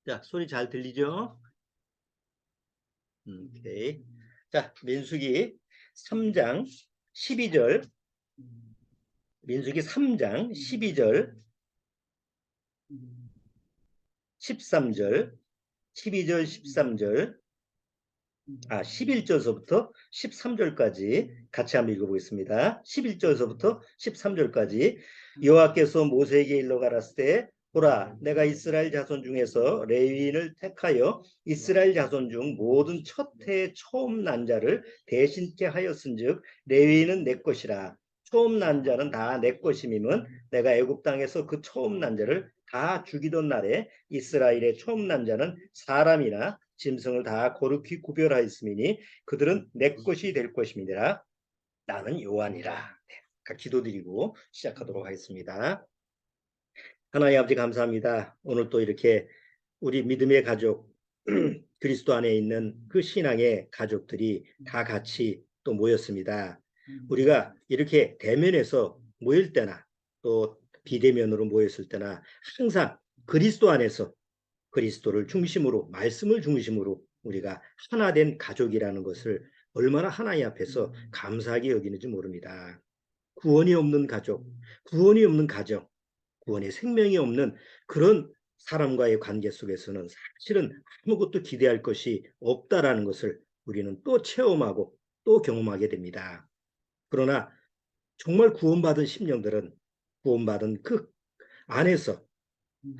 자, 소리 잘 들리죠? 오케이. 자, 민수기 3장 12절, 민수기 3장 12절, 13절, 12절, 13절, 11절서부터 13절까지 같이 한번 읽어보겠습니다. 11절서부터 13절까지 여호와께서 모세에게 일러 가라사대 때 보라 내가 이스라엘 자손 중에서 레위인을 택하여 이스라엘 자손 중 모든 첫 해의 처음 난 자를 대신케 하였은즉 레위인은 내 것이라. 처음 난 자는 다 내 것임임은 내가 애굽 땅에서 그 처음 난 자를 다 죽이던 날에 이스라엘의 처음 난 자는 사람이나 짐승을 다 거룩히 구별하였음이니 그들은 내 것이 될 것임이니라. 나는 여호와니라. 네, 기도드리고 시작하도록 하겠습니다. 하나님 아버지 감사합니다. 오늘 또 이렇게 우리 믿음의 가족 그리스도 안에 있는 그 신앙의 가족들이 다 같이 또 모였습니다. 우리가 이렇게 대면에서 모일 때나 또 비대면으로 모였을 때나 항상 그리스도 안에서 그리스도를 중심으로 말씀을 중심으로 우리가 하나 된 가족이라는 것을 얼마나 하나님 앞에서 감사하게 여기는지 모릅니다. 구원이 없는 가족, 구원이 없는 가정, 구원의 생명이 없는 그런 사람과의 관계 속에서는 사실은 아무것도 기대할 것이 없다라는 것을 우리는 또 체험하고 또 경험하게 됩니다. 그러나 정말 구원받은 심령들은 구원받은 그 안에서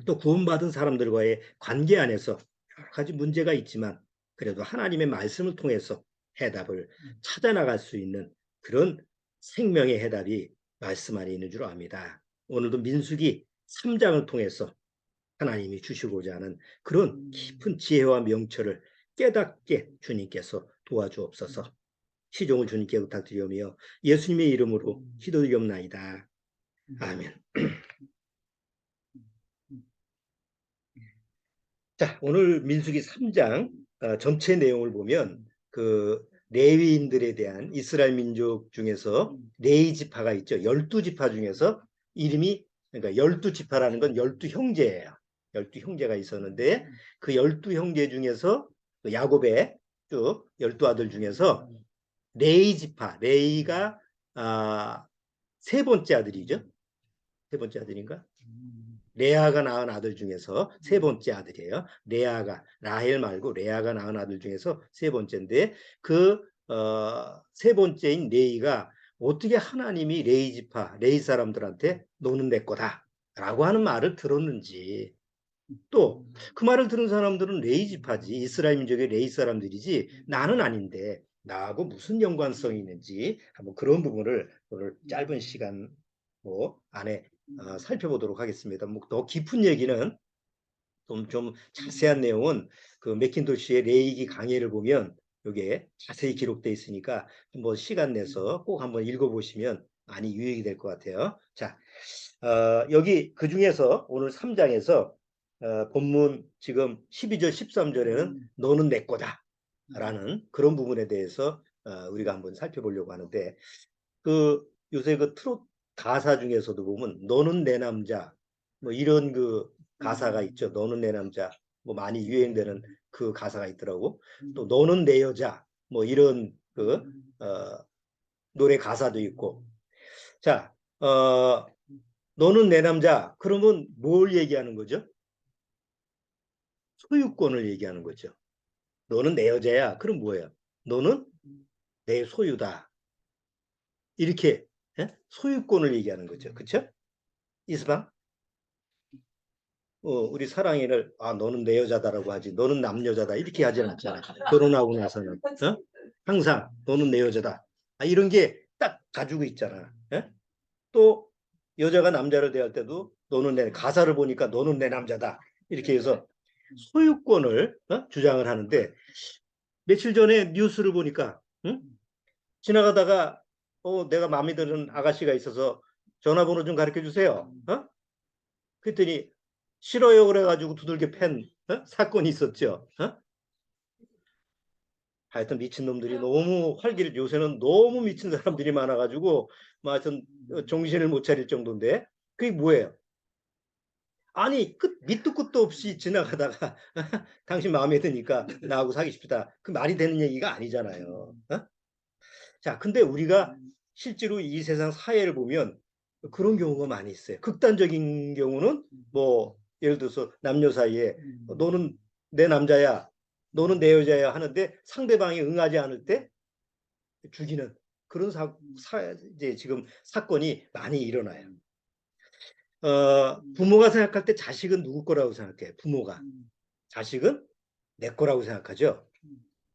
또 구원받은 사람들과의 관계 안에서 여러 가지 문제가 있지만 그래도 하나님의 말씀을 통해서 해답을 찾아나갈 수 있는 그런 생명의 해답이 말씀 안에 있는 줄 압니다. 오늘도 민수기 3장을 통해서 하나님이 주시고자 하는 그런 깊은 지혜와 명철을 깨닫게 주님께서 도와주옵소서. 시종을 주님께 부탁드리오며 예수님의 이름으로 기도드리옵나이다. 아멘. 자, 오늘 민수기 3장 전체 내용을 보면 그 레위인들에 대한 이스라엘 민족 중에서 레위 지파가 있죠. 12지파 중에서 이름이 그러니까 12지파라는 건 12형제예요. 12형제가 있었는데 그 12형제 중에서 야곱의 쭉 12아들 중에서 레위 지파, 레위가 세 번째 아들이죠. 세 번째 아들인가? 레아가 낳은 아들 중에서 세 번째 아들이에요. 레아가 라헬 말고 레아가 낳은 아들 중에서 세 번째인데 그 세 번째인 레이가 어떻게 하나님이 레이 지파, 레이 사람들한테 너는 내 거다라고 하는 말을 들었는지 또 그 말을 들은 사람들은 레이 지파지 이스라엘 민족의 레이 사람들이지 나는 아닌데 나하고 무슨 연관성이 있는지 한번 그런 부분을 오늘 짧은 시간 안에 살펴보도록 하겠습니다. 뭐 더 깊은 얘기는 좀 자세한 내용은 그 맥킨토시의 레이기 강해를 보면 여기에 자세히 기록되어 있으니까 뭐 시간 내서 꼭 한번 읽어보시면 많이 유익이 될 것 같아요. 자, 여기 그 중에서 오늘 3장에서 본문 지금 12절 13절에는 너는 내 거다 라는 그런 부분에 대해서 우리가 한번 살펴보려고 하는데 그 요새 그 트롯 가사 중에서도 보면 너는 내 남자 뭐 이런 그 가사가 있죠. 너는 내 남자 뭐 많이 유행되는 그 가사가 있더라고. 또 너는 내 여자 뭐 이런 그 노래 가사도 있고. 자, 너는 내 남자 그러면 뭘 얘기하는 거죠? 소유권을 얘기하는 거죠. 너는 내 여자야. 그럼 뭐예요? 너는 내 소유다. 이렇게 소유권을 얘기하는 거죠. 그렇죠? 이스방? 우리 사랑이를 너는 내 여자다라고 하지 너는 남여자다 이렇게 하지 않잖아. 결혼하고 나서는 항상 너는 내 여자다 이런 게 딱 가지고 있잖아. 또 여자가 남자를 대할 때도 너는 내 가사를 보니까 너는 내 남자다 이렇게 해서 소유권을 주장을 하는데 며칠 전에 뉴스를 보니까 지나가다가 내가 마음에 드는 아가씨가 있어서 전화번호 좀 가르쳐 주세요. 그랬더니 싫어요 그래가지고 두들겨 팬 사건이 있었죠. 하여튼 미친놈들이 너무 활기를 요새는 너무 미친 사람들이 많아가지고 뭐 하여튼 정신을 못 차릴 정도인데 그게 뭐예요? 아니 밑도 끝도 없이 지나가다가 당신 마음에 드니까 나하고 사귀십시다. 그 말이 되는 얘기가 아니잖아요. 어? 자, 근데 우리가 실제로 이 세상 사회를 보면 그런 경우가 많이 있어요. 극단적인 경우는 뭐 예를 들어서 남녀 사이에 너는 내 남자야, 너는 내 여자야 하는데 상대방이 응하지 않을 때 죽이는 그런 이제 지금 사건이 많이 일어나요. 부모가 생각할 때 자식은 누구 거라고 생각해? 부모가. 자식은 내 거라고 생각하죠.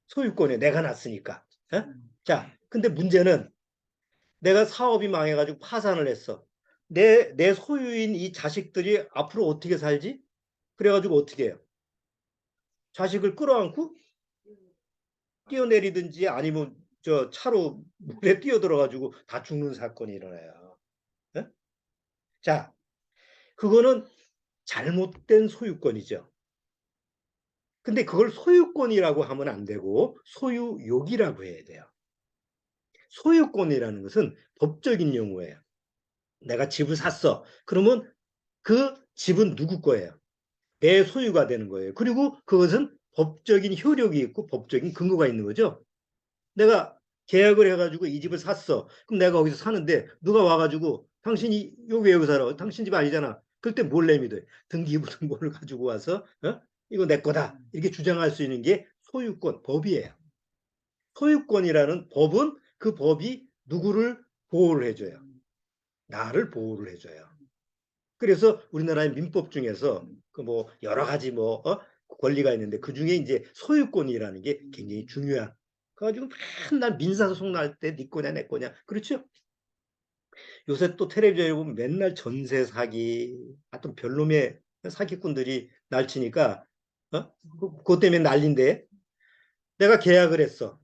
소유권이 내가 낳았으니까. 어? 자, 근데 문제는 내가 사업이 망해가지고 파산을 했어. 내 소유인 이 자식들이 앞으로 어떻게 살지? 그래가지고 어떻게 해요? 자식을 끌어안고 뛰어내리든지 아니면 저 차로 물에 뛰어들어가지고 다 죽는 사건이 일어나요. 어? 자, 그거는 잘못된 소유권이죠. 근데 그걸 소유권이라고 하면 안 되고 소유욕이라고 해야 돼요. 소유권이라는 것은 법적인 용어예요. 내가 집을 샀어. 그러면 그 집은 누구 거예요? 내 소유가 되는 거예요. 그리고 그것은 법적인 효력이 있고 법적인 근거가 있는 거죠. 내가 계약을 해가지고 이 집을 샀어. 그럼 내가 거기서 사는데 누가 와가지고 당신이 여기 왜 여기 살아? 당신 집 아니잖아. 그럴 때 뭘 내밀어요? 등기부등본을 가지고 와서 이거 내 거다. 이렇게 주장할 수 있는 게 소유권, 법이에요. 소유권이라는 법은 그 법이 누구를 보호를 해줘요. 나를 보호를 해줘요. 그래서 우리나라의 민법 중에서 그 뭐 여러 가지 뭐 권리가 있는데 그 중에 이제 소유권이라는 게 굉장히 중요한. 그래가지고 맨날 민사소송 날 때 네 거냐 내 거냐 그렇죠? 요새 또 텔레비전에 보면 맨날 전세 사기, 하여튼 별놈의 사기꾼들이 날치니까 그것 때문에 난린데 내가 계약을 했어.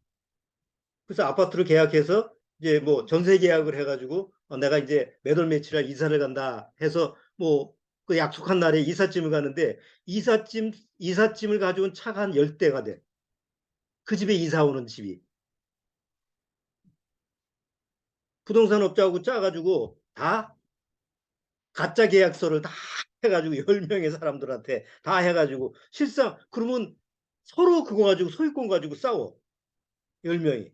그래서 아파트를 계약해서 이제 뭐 전세 계약을 해가지고 내가 이제 몇 월 며칠에 이사를 간다 해서 뭐 그 약속한 날에 이삿짐을 가는데 이삿짐을 가져온 차가 한 10대가 돼. 그 집에 이사 오는 집이. 부동산 업자하고 짜가지고 다 가짜 계약서를 다 해가지고 10명의 사람들한테 다 해가지고 실상 그러면 서로 그거 가지고 소유권 가지고 싸워. 10명이.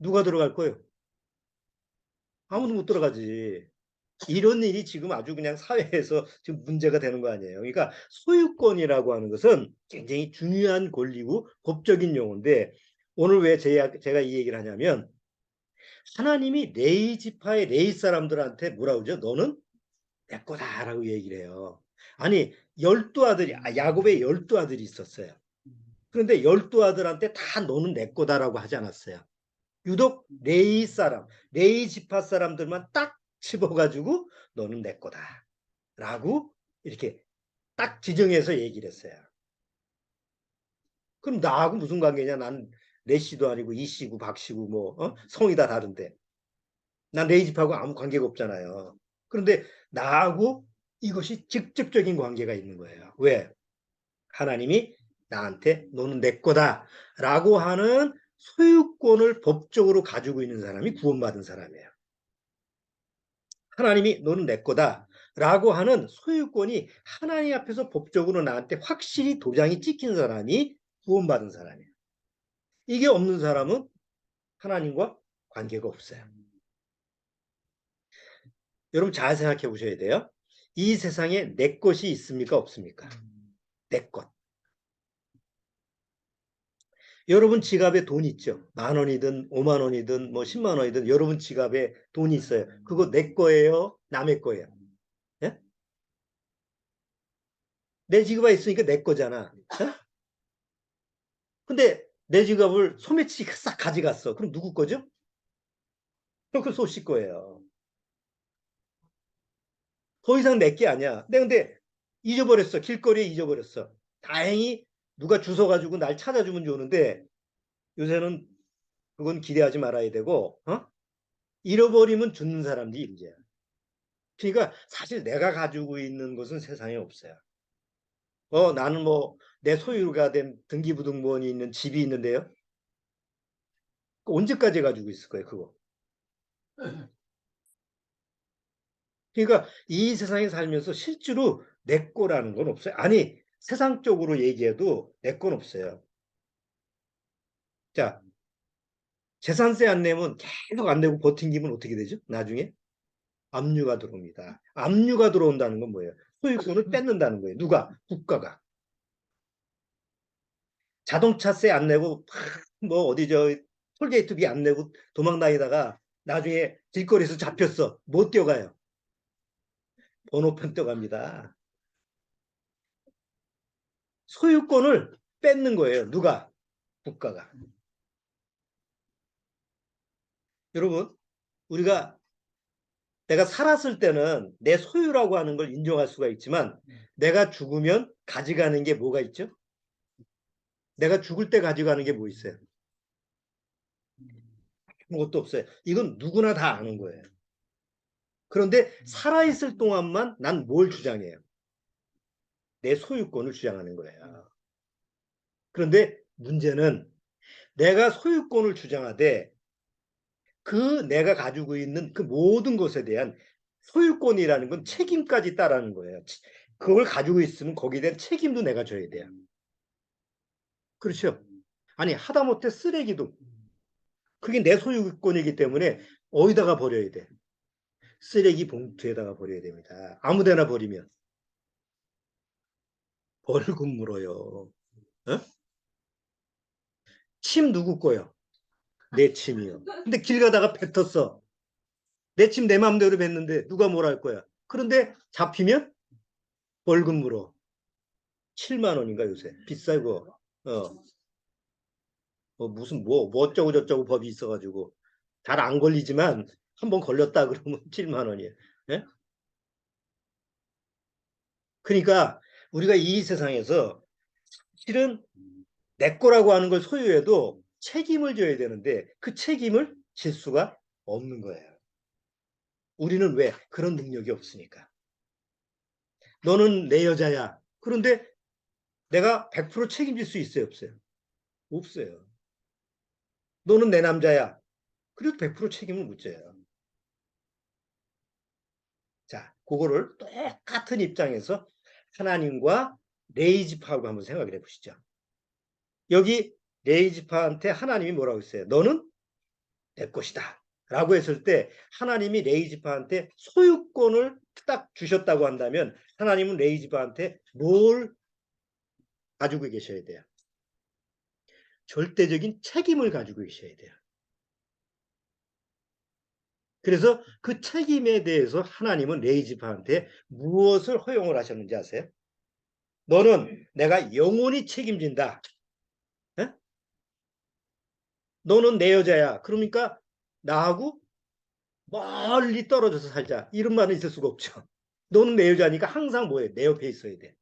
누가 들어갈 거예요? 아무도 못 들어가지. 이런 일이 지금 아주 그냥 사회에서 지금 문제가 되는 거 아니에요. 그러니까 소유권이라고 하는 것은 굉장히 중요한 권리고 법적인 용어인데 오늘 왜 제가 이 얘기를 하냐면 하나님이 레위 지파의 레위 사람들한테 뭐라고 그러죠? 너는 내 거다라고 얘기를 해요. 아니 12아들이 야곱의 12아들이 있었어요. 그런데 12아들한테 다 너는 내 거다라고 하지 않았어요. 유독 레이 사람, 레이 지파 사람들만 딱 집어가지고 너는 내 거다. 라고 이렇게 딱 지정해서 얘기를 했어요. 그럼 나하고 무슨 관계냐? 난 레씨도 아니고 이씨고 박씨고 뭐 성이 다 다른데. 난 레이 지파하고 아무 관계가 없잖아요. 그런데 나하고 이것이 직접적인 관계가 있는 거예요. 왜? 하나님이 나한테 너는 내 거다라고 하는 소유권을 법적으로 가지고 있는 사람이 구원받은 사람이에요. 하나님이 너는 내 거다라고 하는 소유권이 하나님 앞에서 법적으로 나한테 확실히 도장이 찍힌 사람이 구원받은 사람이에요. 이게 없는 사람은 하나님과 관계가 없어요. 여러분 잘 생각해 보셔야 돼요. 이 세상에 내 것이 있습니까? 없습니까? 내 것. 여러분 지갑에 돈 있죠? 10,000원이든 50,000원이든 뭐 100,000원이든 여러분 지갑에 돈이 있어요. 그거 내 거예요? 남의 거예요? 예? 내 지갑에 있으니까 내 거잖아. 예? 근데 내 지갑을 소매치기가 싹 가져갔어. 그럼 누구 거죠? 그 소씨 거예요. 더 이상 내 게 아니야. 근데 잊어버렸어. 길거리에 잊어버렸어. 다행히 누가 주워가지고 날 찾아주면 좋은데 요새는 그건 기대하지 말아야 되고 잃어버리면 죽는 사람들이 문제야. 그러니까 사실 내가 가지고 있는 것은 세상에 없어요. 나는 뭐 내 소유가 된 등기부등본이 있는 집이 있는데요. 언제까지 가지고 있을 거예요, 그거? 그러니까 이 세상에 살면서 실제로 내 거라는 건 없어요. 아니, 세상적으로 얘기해도 내 건 없어요. 자, 재산세 안 내면 계속 안 내고 버팅기면 어떻게 되죠? 나중에 압류가 들어옵니다. 압류가 들어온다는 건 뭐예요? 소유권을 뺏는다는 거예요. 누가? 국가가. 자동차세 안 내고 뭐 어디 저 톨게이트비 안 내고 도망 다니다가 나중에 길거리에서 잡혔어. 못 뛰어가요. 번호판 뛰어갑니다. 소유권을 뺏는 거예요. 누가? 국가가. 여러분, 우리가 내가 살았을 때는 내 소유라고 하는 걸 인정할 수가 있지만 내가 죽으면 가져가는 게 뭐가 있죠? 내가 죽을 때 가져가는 게 뭐 있어요? 아무것도 없어요. 이건 누구나 다 아는 거예요. 그런데 살아있을 동안만 난 뭘 주장해요? 내 소유권을 주장하는 거예요. 그런데 문제는 내가 소유권을 주장하되 그 내가 가지고 있는 그 모든 것에 대한 소유권이라는 건 책임까지 따라는 거예요. 그걸 가지고 있으면 거기에 대한 책임도 내가 져야 돼요. 그렇죠? 아니, 하다못해 쓰레기도 그게 내 소유권이기 때문에 어디다가 버려야 돼? 쓰레기 봉투에다가 버려야 됩니다. 아무데나 버리면 벌금 물어요. 어? 침 누구 거요? 내 침이요. 근데 길 가다가 뱉었어. 내 침 내 마음대로 뱉는데 누가 뭘 할 거야? 그런데 잡히면 벌금 물어. 7만 원인가 요새. 비싸고. 무슨 뭐 어쩌고 저쩌고 법이 있어가지고 잘 안 걸리지만 한번 걸렸다 그러면 7만 원이에요. 예? 그러니까 우리가 이 세상에서 실은 내 거라고 하는 걸 소유해도 책임을 져야 되는데 그 책임을 질 수가 없는 거예요. 우리는 왜? 그런 능력이 없으니까. 너는 내 여자야. 그런데 내가 100% 책임질 수 있어요, 없어요? 없어요. 너는 내 남자야. 그래도 100% 책임을 못 져요. 자, 그거를 똑같은 입장에서 하나님과 레이지파하고 한번 생각을 해보시죠. 여기 레이지파한테 하나님이 뭐라고 했어요? 너는 내 것이다. 라고 했을 때 하나님이 레이지파한테 소유권을 딱 주셨다고 한다면 하나님은 레이지파한테 뭘 가지고 계셔야 돼요? 절대적인 책임을 가지고 계셔야 돼요. 그래서 그 책임에 대해서 하나님은 레이지파한테 무엇을 허용을 하셨는지 아세요? 너는 내가 영원히 책임진다. 에? 너는 내 여자야. 그러니까 나하고 멀리 떨어져서 살자. 이런 말은 있을 수가 없죠. 너는 내 여자니까 항상 뭐해? 내 옆에 있어야 돼.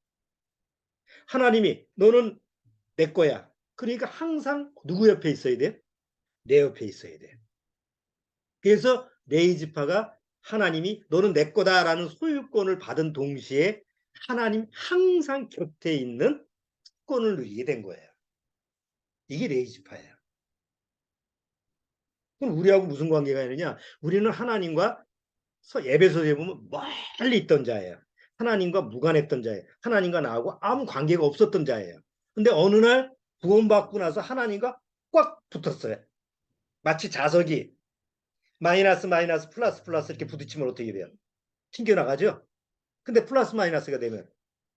하나님이 너는 내 거야. 그러니까 항상 누구 옆에 있어야 돼? 내 옆에 있어야 돼. 그래서 레이지파가 하나님이 너는 내 거다라는 소유권을 받은 동시에 하나님 항상 곁에 있는 특권을 누리게 된 거예요. 이게 레이지파예요. 그럼 우리하고 무슨 관계가 있느냐? 우리는 하나님과 에베소서에 보면 멀리 있던 자예요. 하나님과 무관했던 자예요. 하나님과 나하고 아무 관계가 없었던 자예요. 근데 어느 날 구원받고 나서 하나님과 꽉 붙었어요. 마치 자석이 마이너스 마이너스 플러스 플러스 이렇게 부딪히면 어떻게 돼요? 튕겨나가죠? 근데 플러스 마이너스가 되면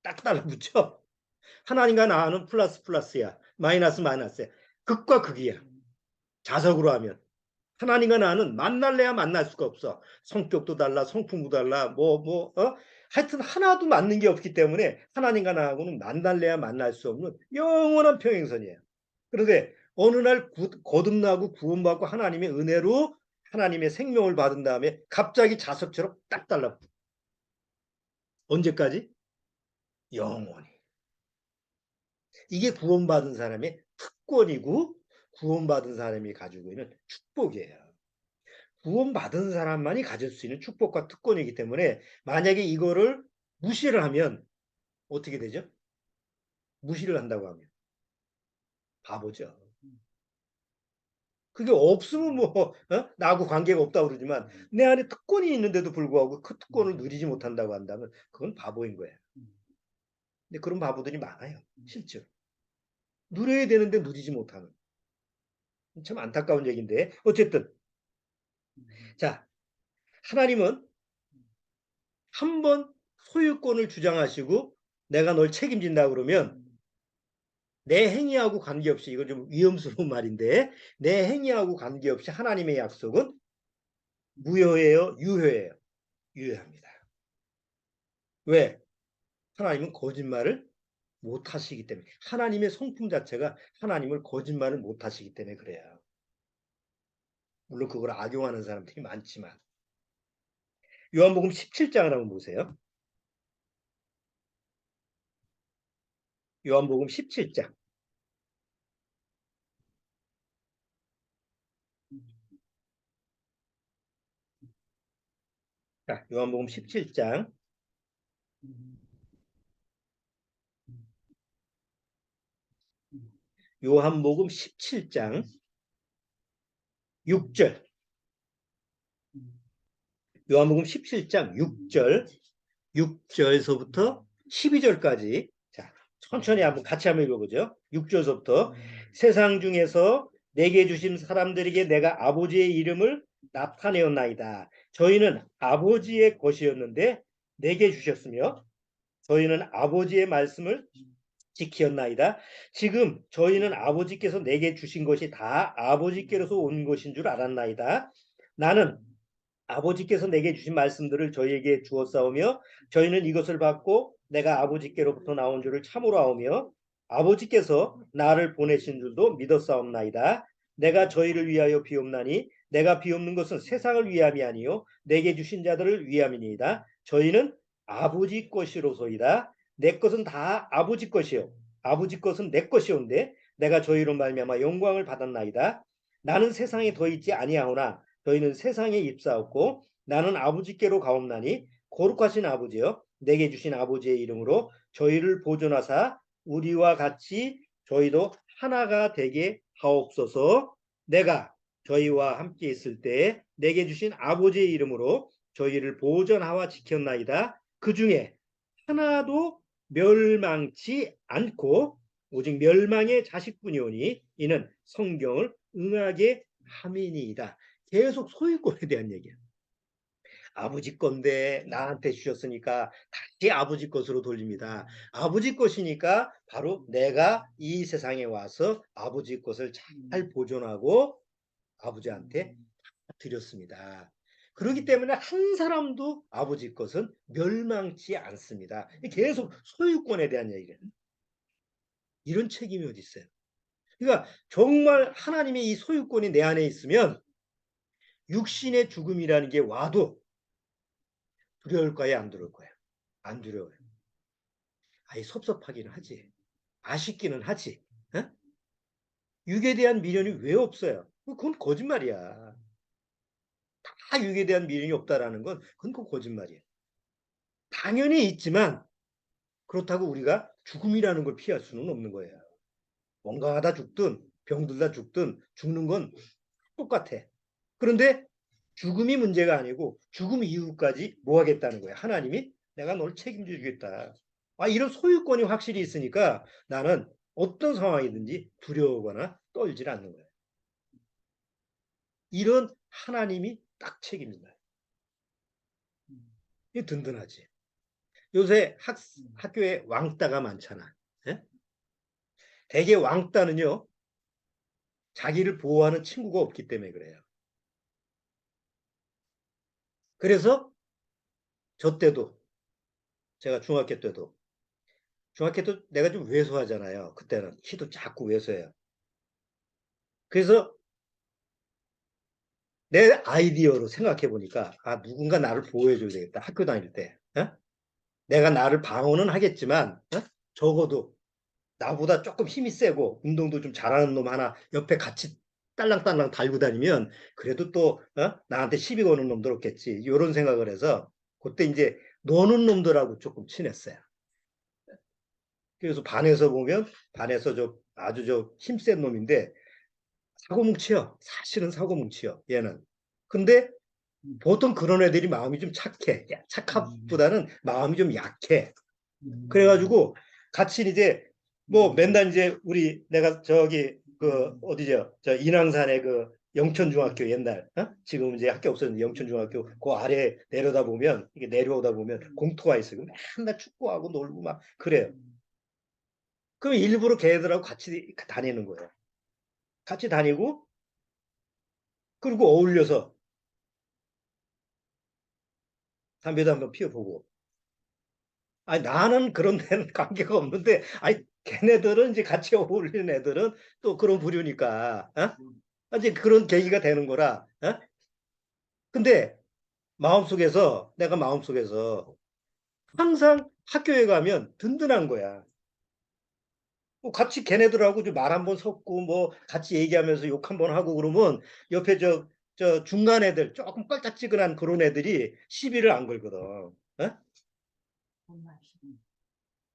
딱 달라붙죠? 하나님과 나는 플러스 플러스야. 마이너스 마이너스야. 극과 극이야. 자석으로 하면. 하나님과 나는 만날래야 만날 수가 없어. 성격도 달라, 성품도 달라, 하여튼 하나도 맞는 게 없기 때문에 하나님과 나하고는 만날래야 만날 수 없는 영원한 평행선이에요. 그런데 어느 날 거듭나고 구원받고 하나님의 은혜로 하나님의 생명을 받은 다음에 갑자기 자석처럼 딱 달라. 언제까지? 영원히. 이게 구원받은 사람의 특권이고 구원받은 사람이 가지고 있는 축복이에요. 구원받은 사람만이 가질 수 있는 축복과 특권이기 때문에 만약에 이거를 무시를 하면 어떻게 되죠? 무시를 한다고 하면 바보죠. 그게 없으면 뭐 나하고 관계가 없다고 그러지만 내 안에 특권이 있는데도 불구하고 그 특권을 누리지 못한다고 한다면 그건 바보인 거예요. 근데 그런 바보들이 많아요. 실제로. 누려야 되는데 누리지 못하는. 참 안타까운 얘기인데 어쨌든 자 하나님은 한 번 소유권을 주장하시고 내가 널 책임진다 그러면 내 행위하고 관계없이 이건 좀 위험스러운 말인데 내 행위하고 관계없이 하나님의 약속은 무효예요, 유효예요? 유효합니다. 왜? 하나님은 거짓말을 못 하시기 때문에 하나님의 성품 자체가 하나님을 거짓말을 못 하시기 때문에 그래요. 물론 그걸 악용하는 사람들이 많지만 요한복음 17장을 한번 보세요. 요한복음 17장. 자, 요한복음 17장. 요한복음 17장 6절. 요한복음 17장 6절. 6절에서부터 12절까지. 자, 천천히 한번 같이 한번 읽어보죠. 6절서부터 세상 중에서 내게 주신 사람들에게 내가 아버지의 이름을 나타내었나이다. 저희는 아버지의 것이었는데 내게 주셨으며 저희는 아버지의 말씀을 지키었나이다. 지금 저희는 아버지께서 내게 주신 것이 다 아버지께로서 온 것인 줄 알았나이다. 나는 아버지께서 내게 주신 말씀들을 저희에게 주었사오며 저희는 이것을 받고 내가 아버지께로부터 나온 줄을 참으로 아오며 아버지께서 나를 보내신 줄도 믿었사옵나이다. 내가 저희를 위하여 비옵나니 내가 비옵는 것은 세상을 위함이 아니요 내게 주신 자들을 위함이니이다. 저희는 아버지 것이로소이다. 내 것은 다 아버지 것이요 아버지 것은 내 것이온데 내가 저희로 말미암아 영광을 받았나이다. 나는 세상에 더 있지 아니하오나 저희는 세상에 입사하고 나는 아버지께로 가옵나니 거룩하신 아버지여 내게 주신 아버지의 이름으로 저희를 보존하사 우리와 같이 저희도 하나가 되게 하옵소서. 내가 저희와 함께 있을 때 내게 주신 아버지의 이름으로 저희를 보존하와 지켰나이다. 그 중에 하나도 멸망치 않고 오직 멸망의 자식뿐이오니 이는 성경을 응하게 함이니이다. 계속 소유권에 대한 얘기야. 아버지 건데 나한테 주셨으니까 다시 아버지 것으로 돌립니다. 아버지 것이니까 바로 내가 이 세상에 와서 아버지 것을 잘 보존하고 아버지한테 드렸습니다. 그렇기 때문에 한 사람도 아버지 것은 멸망치 않습니다. 계속 소유권에 대한 얘기예요. 이런 책임이 어디 있어요? 그러니까 정말 하나님의 이 소유권이 내 안에 있으면 육신의 죽음이라는 게 와도 두려울 거야, 안 두려울 거야? 안 두려워요. 아예 섭섭하기는 하지. 아쉽기는 하지. 어? 육에 대한 미련이 왜 없어요? 그건 거짓말이야. 다 육에 대한 미련이 없다라는 건 그건 거짓말이야. 당연히 있지만 그렇다고 우리가 죽음이라는 걸 피할 수는 없는 거예요. 뭔가 죽든 병들다 죽든 죽는 건 똑같아. 그런데 죽음이 문제가 아니고 죽음 이후까지 뭐 하겠다는 거야. 하나님이 내가 널 책임져 주겠다. 이런 소유권이 확실히 있으니까 나는 어떤 상황이든지 두려워하거나 떨질 않는 거야. 이런 하나님이 딱 책임진다. 이게 든든하지. 요새 학교에 왕따가 많잖아. 예? 대개 왕따는요. 자기를 보호하는 친구가 없기 때문에 그래요. 그래서 저 때도 제가 중학교 때 내가 좀 왜소하잖아요. 그때는 키도 작고 왜소해요. 그래서 내 아이디어로 생각해 보니까 누군가 나를 보호해 줘야 되겠다. 학교 다닐 때. 어? 내가 나를 방어는 하겠지만 적어도 나보다 조금 힘이 세고 운동도 좀 잘하는 놈 하나 옆에 같이 딸랑딸랑 달고 다니면 그래도 또 나한테 시비 거는 놈들 없겠지. 이런 생각을 해서 그때 이제 노는 놈들하고 조금 친했어요. 그래서 반에서 보면 반에서 아주 저 힘센 놈인데 사고뭉치요. 사실은 사고뭉치요. 얘는. 근데 보통 그런 애들이 마음이 좀 착해. 착합보다는 마음이 좀 약해. 그래가지고 같이 이제 뭐 맨날 이제 우리 내가 저기 그 어디죠? 저 인왕산에 그 영천중학교 옛날 지금 이제 학교 없었는데 영천중학교 그 아래 내려다 보면 이게 내려오다 보면 공터가 있어요. 맨날 축구하고 놀고 막 그래요. 그럼 일부러 걔들하고 같이 다니는 거예요. 같이 다니고 그리고 어울려서 담배도 한번 피워보고. 아니 나는 그런 데는 관계가 없는데 아니 걔네들은 이제 같이 어울리는 애들은 또 그런 부류니까 이제 그런 계기가 되는 거라. 근데 마음속에서 내가 마음속에서 항상 학교에 가면 든든한 거야. 뭐 같이 걔네들하고 말 한 번 섞고 뭐 같이 얘기하면서 욕 한 번 하고 그러면 옆에 저 중간 애들 조금 껄짝지근한 그런 애들이 시비를 안 걸거든.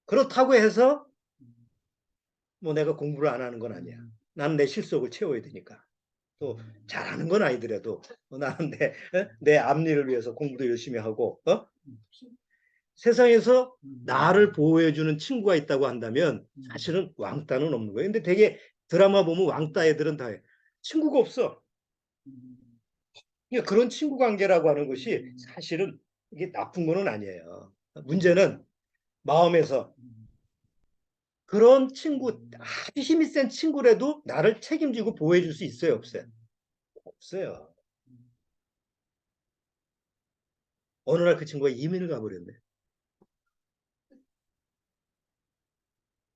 그렇다고 해서 뭐 내가 공부를 안 하는 건 아니야. 나는 내 실속을 채워야 되니까. 또 잘하는 건 아니더라도 나는 내 앞일을 위해서 공부도 열심히 하고 세상에서 나를 보호해주는 친구가 있다고 한다면 사실은 왕따는 없는 거예요. 근데 되게 드라마 보면 왕따 애들은 다 친구가 없어. 그러니까 그런 친구 관계라고 하는 것이 사실은 이게 나쁜 거는 아니에요. 문제는 마음에서 그런 친구 아주 힘이 센 친구라도 나를 책임지고 보호해줄 수 있어요, 없어요? 없어요. 어느 날 그 친구가 이민을 가버렸네.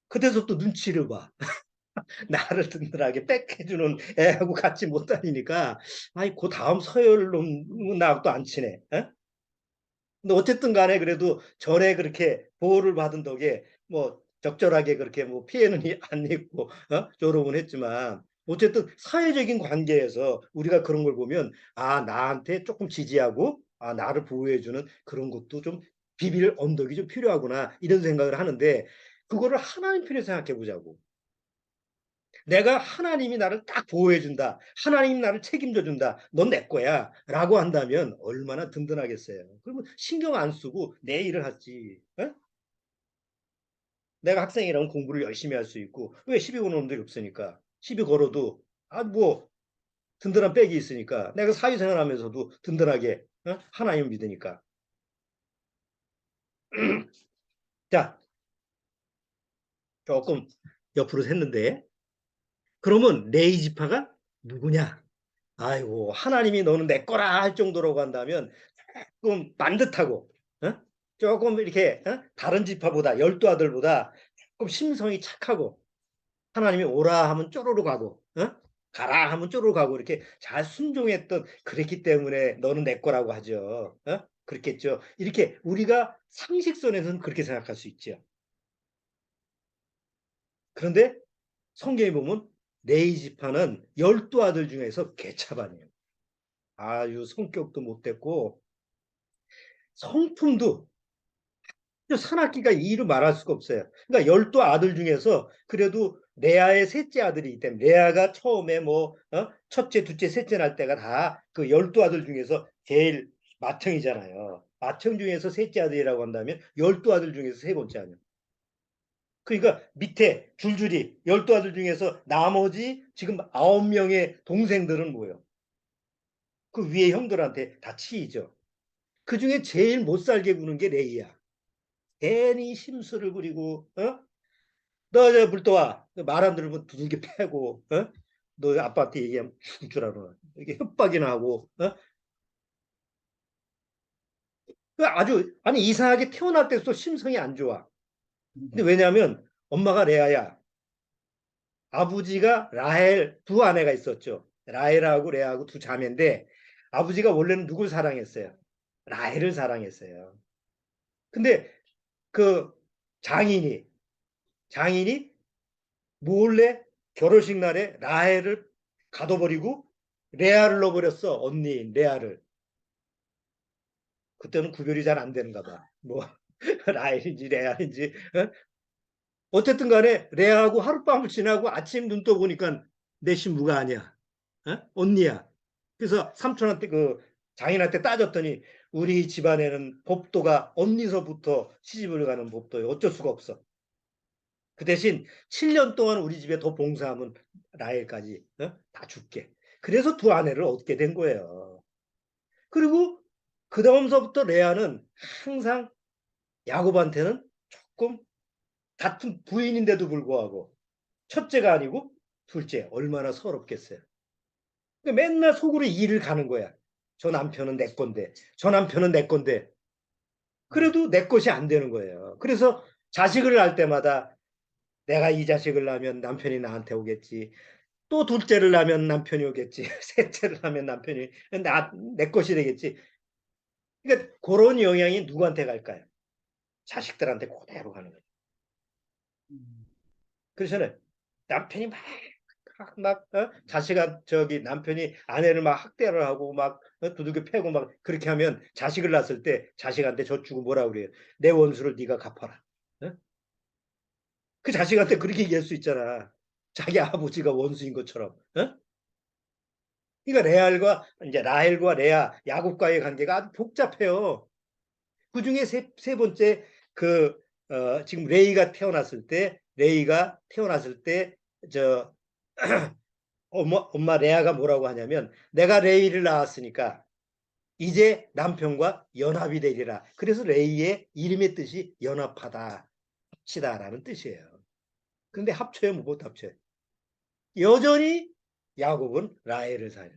그때서부터 눈치를 봐. 나를 든든하게 백해주는 애하고 같이 못 다니니까 아이 그 다음 서열 놈은 나하고 또 안 친해. 근데 어쨌든 간에 그래도 전에 그렇게 보호를 받은 덕에 뭐 적절하게 그렇게 뭐 피해는 안 입고 졸업은 했지만 어쨌든 사회적인 관계에서 우리가 그런 걸 보면 아 나한테 조금 지지하고 아 나를 보호해주는 그런 것도 좀 비빌 언덕이 좀 필요하구나 이런 생각을 하는데 그거를 하나님 편에 생각해 보자고. 내가 하나님이 나를 딱 보호해준다. 하나님이 나를 책임져준다. 넌 내 거야. 라고 한다면 얼마나 든든하겠어요. 그러면 신경 안 쓰고 내 일을 하지. 에? 내가 학생이라면 공부를 열심히 할 수 있고 왜 시비 거는 놈들이 없으니까. 시비 걸어도 뭐 든든한 백이 있으니까 내가 사회생활 하면서도 든든하게 하나님 믿으니까. 자, 조금 옆으로 샜는데 그러면 레이지파가 누구냐? 아이고 하나님이 너는 내 거라 할 정도라고 한다면 조금 반듯하고 조금 이렇게 다른 지파보다 열두 아들보다 조금 심성이 착하고 하나님이 오라 하면 쪼르르 가고 가라 하면 쪼르르 가고 이렇게 잘 순종했던 그랬기 때문에 너는 내 거라고 하죠. 그렇겠죠. 이렇게 우리가 상식선에서는 그렇게 생각할 수 있죠. 그런데 성경에 보면 레위 지파는 열두 아들 중에서 개차반이에요. 아유 성격도 못됐고 성품도 산악기가 이루 말할 수가 없어요. 그러니까 열두 아들 중에서 그래도 레아의 셋째 아들이기 때문에 레아가 처음에 뭐 첫째, 둘째, 셋째 날 때가 다 그 열두 아들 중에서 제일 맏형이잖아요. 맏형 중에서 셋째 아들이라고 한다면 열두 아들 중에서 세 번째 아니에요. 그러니까 밑에 줄줄이 열두 아들 중에서 나머지 지금 9명의 동생들은 뭐예요? 그 위에 형들한테 다 치이죠. 그 중에 제일 못 살게 구는 게 레이야. 괜히 심술을 부리고 너 저 물도와 말 안 들으면 두들겨 패고 너 아빠한테 얘기하면 죽을 줄 알아. 이게 협박이나 하고 그 아주 아니 이상하게 태어날 때부터 심성이 안 좋아. 근데 왜냐하면 엄마가 레아야. 아버지가 라헬 두 아내가 있었죠. 라헬하고 레아하고 두 자매인데 아버지가 원래는 누굴 사랑했어요? 라헬을 사랑했어요. 근데 그 장인이 장인이 몰래 결혼식 날에 라헬을 가둬버리고 레아를 넣어버렸어. 언니인 레아를. 그때는 구별이 잘 안 되는가 봐. 뭐 라헬인지 레아인지. 어쨌든 간에 레아하고 하룻밤을 지나고 아침 눈 떠보니까 내 신부가 아니야. 언니야. 그래서 삼촌한테 장인한테 따졌더니 우리 집안에는 법도가 언니서부터 시집을 가는 법도에 어쩔 수가 없어. 그 대신 7년 동안 우리 집에 더 봉사하면 라헬까지 다 줄게. 그래서 두 아내를 얻게 된 거예요. 그리고 그 다음서부터 레아는 항상 야곱한테는 조금 같은 부인인데도 불구하고 첫째가 아니고 둘째 얼마나 서럽겠어요. 맨날 속으로 일을 가는 거야. 저 남편은 내 건데, 저 남편은 내 건데. 그래도 내 것이 안 되는 거예요. 그래서 자식을 낳을 때마다 내가 이 자식을 낳으면 남편이 나한테 오겠지. 또 둘째를 낳으면 남편이 오겠지. 셋째를 낳으면 남편이 내 것이 되겠지. 그러니까 그런 영향이 누구한테 갈까요? 자식들한테 그대로 가는 거예요. 그래서는 남편이 자식한 남편이 아내를 막 학대를 하고 막 두들겨 패고 막 그렇게 하면 자식을 낳았을 때 자식한테 젖주고 뭐라 그래요? 내 원수를 네가 갚아라. 어? 그 자식한테 그렇게 얘기할 수 있잖아. 자기 아버지가 원수인 것처럼. 어? 그러니까 레알과 이제 라헬과 레아, 야곱과의 관계가 아주 복잡해요. 그 중에 세 번째 지금 레이가 태어났을 때 저 엄마 레아가 뭐라고 하냐면 내가 레이를 낳았으니까 이제 남편과 연합이 되리라. 그래서 레이의 이름의 뜻이 연합하다, 합치다라는 뜻이에요. 그런데 합쳐요, 못 합쳐요. 여전히 야곱은 라헬을 사요.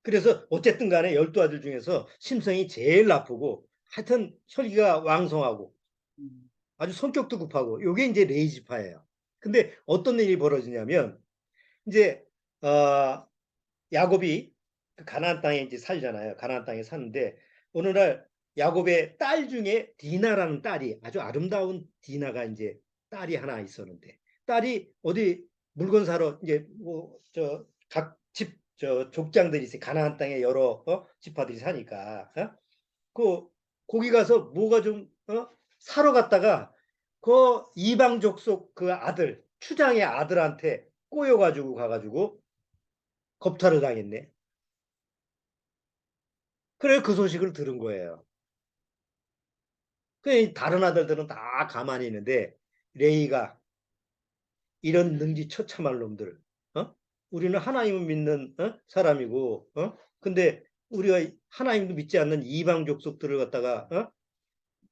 그래서 어쨌든 간에 12아들 중에서 심성이 제일 나쁘고 하여튼 혈기가 왕성하고 아주 성격도 급하고 요게 이제 레이지파예요. 근데 어떤 일이 벌어지냐면 이제 어, 야곱이 그 가나안 땅에 이제 살잖아요. 가나안 땅에 사는데 어느 날 야곱의 딸 중에 디나라는 딸이 아주 아름다운 디나가 이제 딸이 하나 있었는데 딸이 어디 물건 사러 이제 뭐 저 각 집 저 족장들이 있어요. 가나안 땅에 여러 지파들이 사니까 그 거기 가서 뭐가 좀 사러 갔다가 그 이방 족속 그 아들 추장의 아들한테 꼬여가지고 가가지고 겁탈을 당했네. 그래 그 소식을 들은 거예요. 그 다른 아들들은 다 가만히 있는데 레이가 이런 능지처참할 놈들, 우리는 하나님을 믿는 사람이고, 근데 우리가 하나님도 믿지 않는 이방 족속들을 갖다가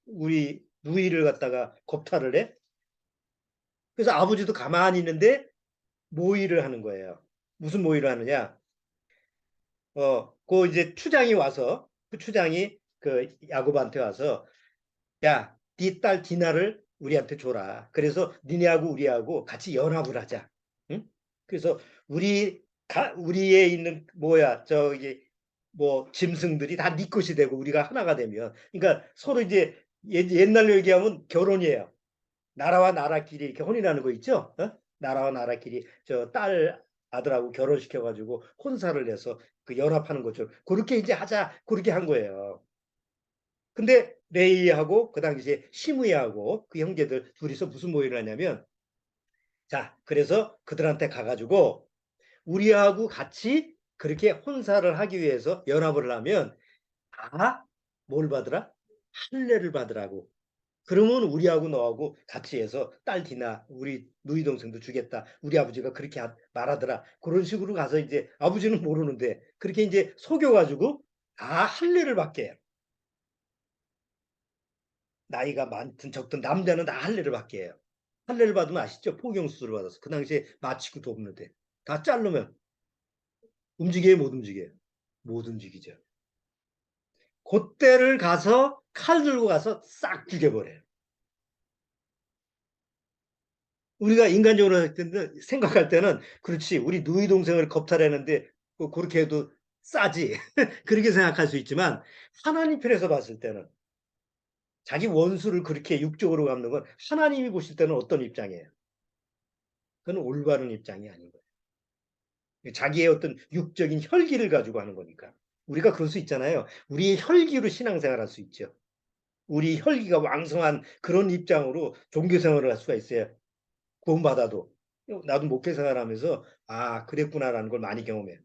우리 누이를 갖다가 겁탈을 해. 그래서 아버지도 가만히 있는데 모의를 하는 거예요. 무슨 모의를 하느냐? 그 이제 추장이 와서 그 추장이 그 야곱한테 와서 야, 네 딸 디나를 우리한테 줘라. 그래서 니네하고 우리하고 같이 연합을 하자. 응? 그래서 우리에 있는 뭐야 저기 뭐 짐승들이 다 네 것이 되고 우리가 하나가 되면 그러니까 서로 이제 옛날로 얘기하면 결혼이에요. 나라와 나라끼리 이렇게 혼인하는 거 있죠? 나라와 나라끼리 저 딸 아들하고 결혼시켜가지고 혼사를 해서 그 연합하는 것처럼 그렇게 이제 하자 그렇게 한 거예요. 근데 레이하고 그 당시에 시므이하고 그 형제들 둘이서 무슨 모의를 하냐면 자 그래서 그들한테 가가지고 우리하고 같이 그렇게 혼사를 하기 위해서 연합을 하면 다 뭘 받으라? 할례를 받으라고. 그러면 우리하고 너하고 같이 해서 딸 디나 우리 누이 동생도 주겠다. 우리 아버지가 그렇게 말하더라. 그런 식으로 가서 이제 아버지는 모르는데 그렇게 이제 속여가지고 다 할례를 받게 해요. 나이가 많든 적든 남자는 다 할례를 받게 해요. 할례를 받으면 아시죠? 포경수술을 받아서 그 당시에 마취구도 없는데 다 자르면 움직여요, 못 움직여요? 못 움직이죠. 그때를 가서 칼 들고 가서 싹 죽여버려요. 우리가 인간적으로 생각할 때는 그렇지 우리 누이 동생을 겁탈했는데 그렇게 해도 싸지 그렇게 생각할 수 있지만 하나님 편에서 봤을 때는 자기 원수를 그렇게 육적으로 갚는 건 하나님이 보실 때는 어떤 입장이에요? 그건 올바른 입장이 아닌 거예요. 자기의 어떤 육적인 혈기를 가지고 하는 거니까. 우리가 그럴 수 있잖아요. 우리의 혈기로 신앙생활 할 수 있죠. 우리 혈기가 왕성한 그런 입장으로 종교생활을 할 수가 있어요. 구원받아도. 나도 목회 생활하면서 아 그랬구나라는 걸 많이 경험해요.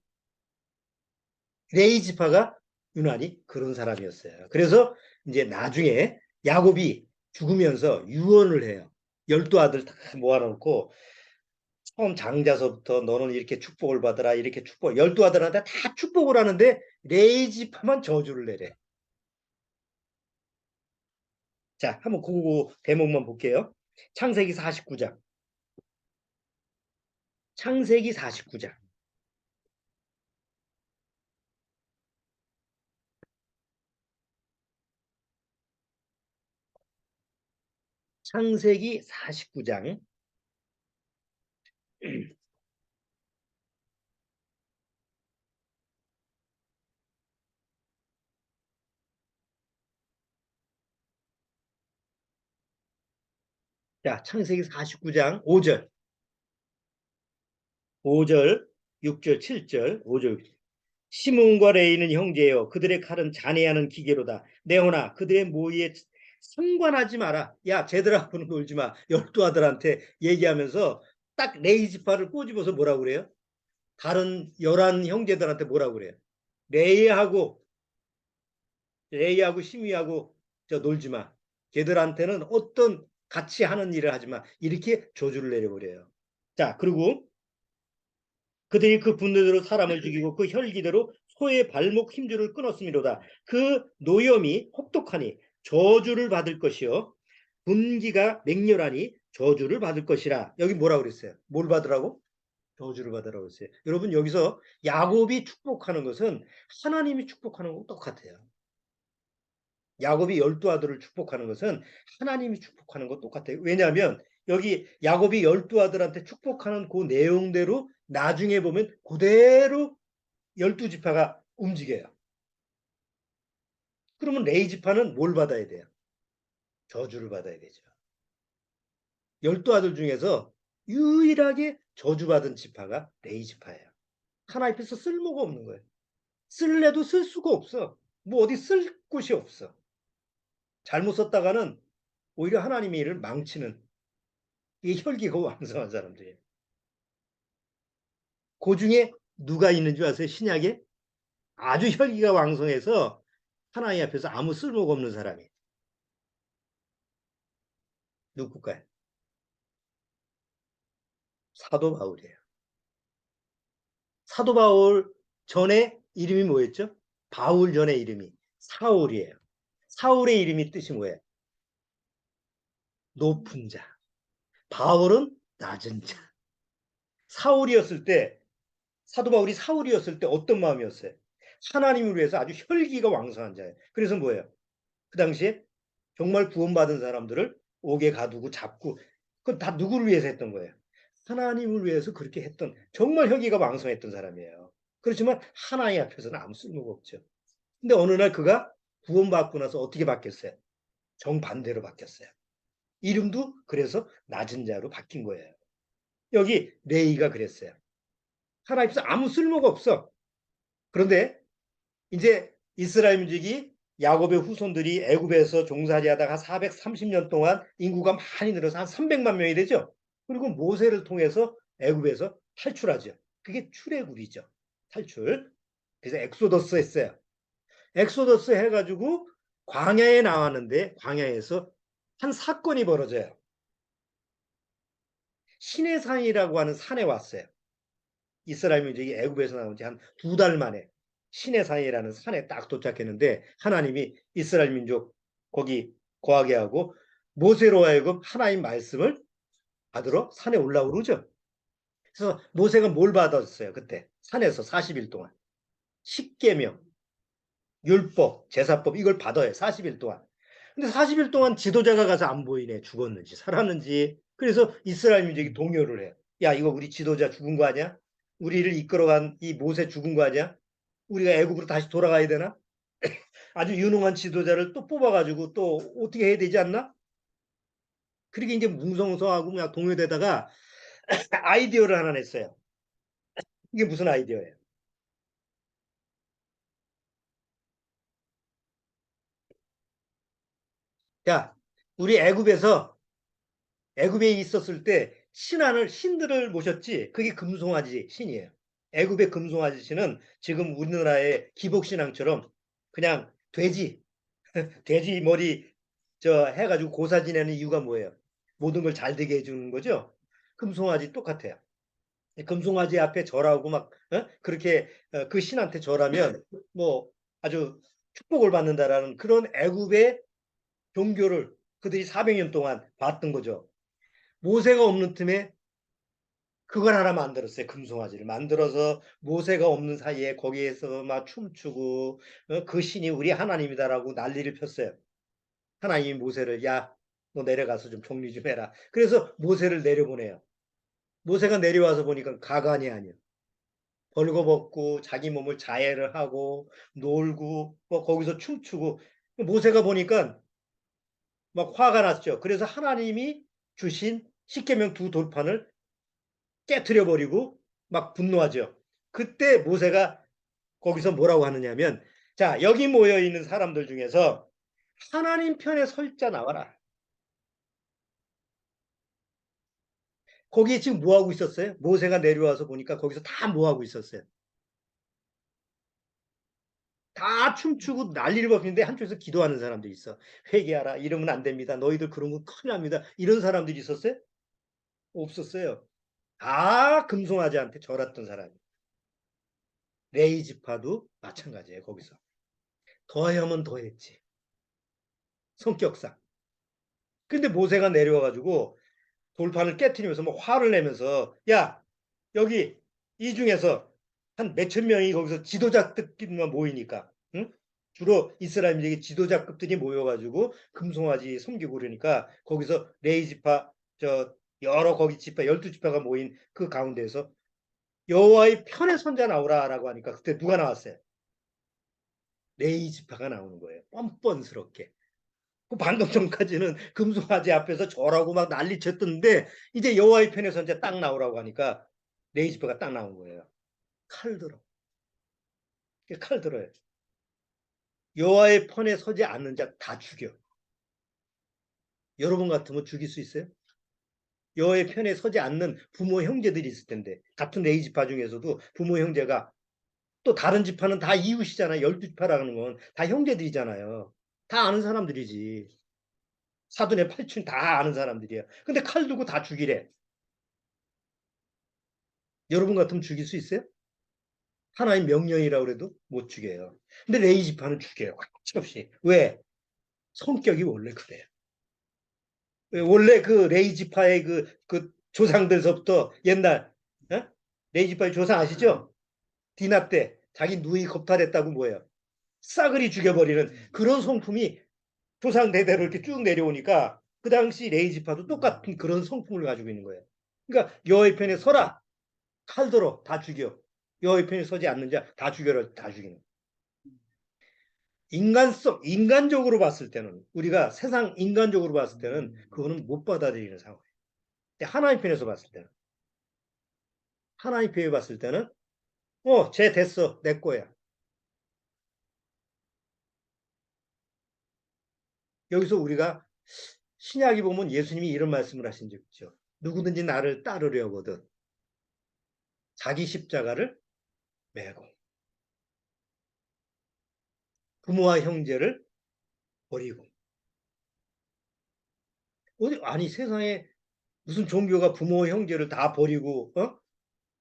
레이 지파가 유난히 그런 사람이었어요. 그래서 이제 나중에 야곱이 죽으면서 유언을 해요. 12아들 다 모아놓고 처음 장자서부터 너는 이렇게 축복을 받으라 이렇게 축복 12아들한테 다 축복을 하는데 레이 지파만 저주를 내래. 자, 한번 그거 대목만 볼게요. 창세기 49장. 창세기 49장. 창세기 49장. 자, 창세기 49장 5절. 5절, 6절, 7절, 5절. 시므온과 레이는 형제요. 그들의 칼은 잔해하는 기계로다. 네오나 그들의 모의에 상관하지 마라. 야, 쟤들하고는 놀지 마. 12아들한테 얘기하면서 딱 레이 지파를 꼬집어서 뭐라고 그래요? 다른 11 형제들한테 뭐라고 그래요? 레이하고 레이하고 시므이하고 저 놀지 마. 걔들한테는 어떤 같이 하는 일을 하지 마. 이렇게 조주를 내려버려요. 자, 그리고 그들이 그 분노대로 사람을 죽이고 그 혈기대로 소의 발목 힘줄을 끊었음이로다. 그 노염이 혹독하니 저주를 받을 것이요 분기가 맹렬하니 저주를 받을 것이라. 여기 뭐라고 그랬어요? 뭘 받으라고? 저주를 받으라고 했어요. 여러분 여기서 야곱이 축복하는 것은 하나님이 축복하는 것과 똑같아요. 야곱이 12아들을 축복하는 것은 하나님이 축복하는 것 똑같아요. 왜냐하면 여기 야곱이 12아들한테 축복하는 그 내용대로 나중에 보면 그대로 12지파가 움직여요. 그러면 레이 지파는 뭘 받아야 돼요? 저주를 받아야 되죠. 12아들 중에서 유일하게 저주받은 지파가 레이 지파예요. 하나님 앞에서 쓸모가 없는 거예요. 쓸래도 쓸 수가 없어. 뭐 어디 쓸 곳이 없어. 잘못 썼다가는 오히려 하나님의 일을 망치는 이 혈기가 왕성한 사람들이에요. 그 중에 누가 있는 줄 아세요? 신약에 아주 혈기가 왕성해서 하나님 앞에서 아무 쓸모가 없는 사람이 누굴까요? 사도 바울이에요. 사도 바울 전에 이름이 뭐였죠? 바울 전에 이름이 사울이에요. 사울의 이름이 뜻이 뭐예요? 높은 자. 바울은 낮은 자. 사울이었을 때 사도 바울이 사울이었을 때 어떤 마음이었어요? 하나님을 위해서 아주 혈기가 왕성한 자예요. 그래서 뭐예요? 그 당시에 정말 구원받은 사람들을 옥에 가두고 잡고 그건 다 누구를 위해서 했던 거예요? 하나님을 위해서 그렇게 했던 정말 혈기가 왕성했던 사람이에요. 그렇지만 하나님 앞에서는 아무 쓸모가 없죠. 근데 어느 날 그가 구원받고 나서 어떻게 바뀌었어요? 정반대로 바뀌었어요. 이름도 그래서 낮은 자로 바뀐 거예요. 여기 레이가 그랬어요. 하나님 앞에서 아무 쓸모가 없어. 그런데 이제 이스라엘 민족이 야곱의 후손들이 애굽에서 종살이하다가 430년 동안 인구가 많이 늘어서 한 300만 명이 되죠. 그리고 모세를 통해서 애굽에서 탈출하죠. 그게 출애굽이죠. 탈출. 그래서 엑소더스 했어요. 엑소더스 해가지고 광야에 나왔는데 광야에서 한 사건이 벌어져요. 시내산이라고 하는 산에 왔어요. 이스라엘 민족이 애굽에서 나온 지 한 2달 만에 시내산이라는 산에 딱 도착했는데 하나님이 이스라엘 민족 거기 거하게 하고 모세로 하여금 하나님 말씀을 받으러 산에 올라오르죠. 그래서 모세가 뭘 받았어요? 그때 산에서 40일 동안 십계명, 율법, 제사법 이걸 받아요. 40일 동안. 근데 40일 동안 지도자가 가서 안 보이네. 죽었는지 살았는지. 그래서 이스라엘 민족이 동요를 해요. 야 이거 우리 지도자 죽은 거 아니야? 우리를 이끌어간 이 모세 죽은 거 아니야? 우리가 애국으로 다시 돌아가야 되나? 아주 유능한 지도자를 또 뽑아가지고 또 어떻게 해야 되지 않나? 그렇게 이제 뭉성성하고 그냥 동요되다가 아이디어를 하나 냈어요. 이게 무슨 아이디어예요? 자, 우리 애굽에 있었을 때 신들을 모셨지. 그게 금송아지 신이에요. 애굽의 금송아지 신은 지금 우리나라의 기복신앙처럼 그냥 돼지 머리 해가지고 고사 지내는 이유가 뭐예요? 모든 걸 잘 되게 해주는 거죠. 금송아지 똑같아요. 금송아지 앞에 절하고 막 그렇게 그 신한테 절하면 뭐 아주 축복을 받는다라는 그런 애굽의 종교를 그들이 400년 동안 봤던 거죠. 모세가 없는 틈에 그걸 하나 만들었어요. 금송아지를 만들어서 모세가 없는 사이에 거기에서 막 춤추고 그 신이 우리 하나님이다라고 난리를 폈어요. 하나님이 모세를 야, 너 내려가서 좀 정리 좀 해라. 그래서 모세를 내려보내요. 모세가 내려와서 보니까 가관이 아니야. 벌거벗고 자기 몸을 자해를 하고 놀고 뭐 거기서 춤추고 모세가 보니까 막 화가 났죠. 그래서 하나님이 주신 십계명 두 돌판을 깨트려 버리고 막 분노하죠. 그때 모세가 거기서 뭐라고 하느냐면 자, 여기 모여 있는 사람들 중에서 하나님 편에 설 자 나와라. 거기에 지금 뭐 하고 있었어요? 모세가 내려와서 보니까 거기서 다 뭐 하고 있었어요? 다 춤추고 난리를 벌이는데 한쪽에서 기도하는 사람들이 있어. 회개하라. 이러면 안 됩니다. 너희들 그런 건 큰일 납니다. 이런 사람들이 있었어요? 없었어요. 다 금송아지한테 절했던 사람이. 레이 지파도 마찬가지예요. 거기서. 더하면 더했지. 성격상. 근데 모세가 내려와가지고 돌판을 깨트리면서 뭐 화를 내면서 야 여기 이 중에서 한 몇천 명이 거기서 지도자급들만 모이니까 응? 주로 이스라엘에게 지도자급들이 모여가지고 금송아지 섬기고 그러니까 거기서 레이 지파 여러 거기 지파 12지파가 모인 그 가운데에서 여호와의 편에 선자 나오라라고 하니까 그때 누가 나왔어요? 레이 지파가 나오는 거예요. 뻔뻔스럽게. 그 방금 전까지는 금송아지 앞에서 절하고 막 난리 쳤던데 이제 여호와의 편에 선자 딱 나오라고 하니까 레이 지파가 딱 나온 거예요. 칼 들어. 칼 들어요. 여호와의 편에 서지 않는 자 다 죽여. 여러분 같으면 죽일 수 있어요? 여호와의 편에 서지 않는 부모 형제들이 있을 텐데 같은 레이 지파 중에서도 부모 형제가 또 다른 지파는 다 이웃이잖아요. 12지파라는 건 다 형제들이잖아요. 다 아는 사람들이지. 사돈의 팔촌 다 아는 사람들이야. 근데 칼 들고 다 죽이래. 여러분 같으면 죽일 수 있어요? 하나님 명령이라고 해도 못 죽여요. 근데 레이 지파는 죽여요. 가차없이. 왜? 성격이 원래 그래요. 원래 그 레이지파의 그 조상들서부터 옛날 레이지파의 조상 아시죠? 디나 때 자기 누이 겁탈했다고 뭐예요? 싸그리 죽여버리는 그런 성품이 조상 대대로 이렇게 쭉 내려오니까 그 당시 레이지파도 똑같은 그런 성품을 가지고 있는 거예요. 그러니까 여호와의 편에 서라. 칼 들어 다 죽여. 여호와의 편에 서지 않는 자 다 죽여라. 다 죽이는. 인간적으로 봤을 때는 우리가 세상 인간적으로 봤을 때는 그거는 못 받아들이는 상황. 하나님 편에서 봤을 때는 하나님 편에 봤을 때는 쟤 됐어 내 거야. 여기서 우리가 신약이 보면 예수님이 이런 말씀을 하신 적 있죠. 누구든지 나를 따르려거든 자기 십자가를 메고 부모와 형제를 버리고 아니 세상에 무슨 종교가 부모 형제를 다 버리고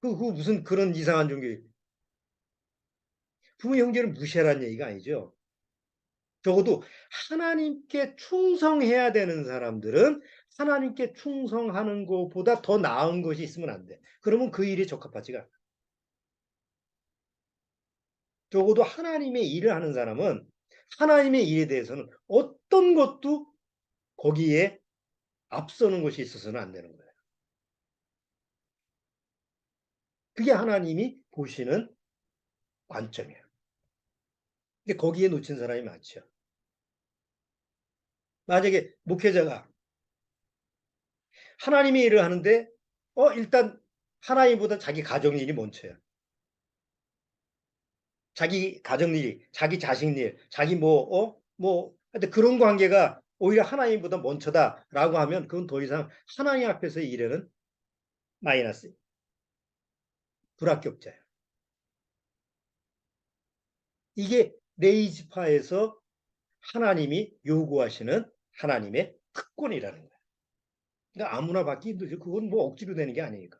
그 무슨 그런 이상한 종교 부모 형제를 무시하라는 얘기가 아니죠. 적어도 하나님께 충성해야 되는 사람들은 하나님께 충성하는 것보다 더 나은 것이 있으면 안 돼. 그러면 그 일이 적합하지가 않아. 적어도 하나님의 일을 하는 사람은 하나님의 일에 대해서는 어떤 것도 거기에 앞서는 것이 있어서는 안 되는 거예요. 그게 하나님이 보시는 관점이에요. 근데 거기에 놓친 사람이 많죠. 만약에 목회자가 하나님의 일을 하는데 일단 하나님보다 자기 가정 일이 먼저야. 자기 가정 일, 자기 자식 일, 자기 근데 그런 관계가 오히려 하나님보다 먼저다라고 하면 그건 더 이상 하나님 앞에서의 일에는 마이너스. 불합격자예요. 이게 레이지파에서 하나님이 요구하시는 하나님의 특권이라는 거예요. 그러니까 아무나 받기 힘들죠. 그건 뭐 억지로 되는 게 아니니까.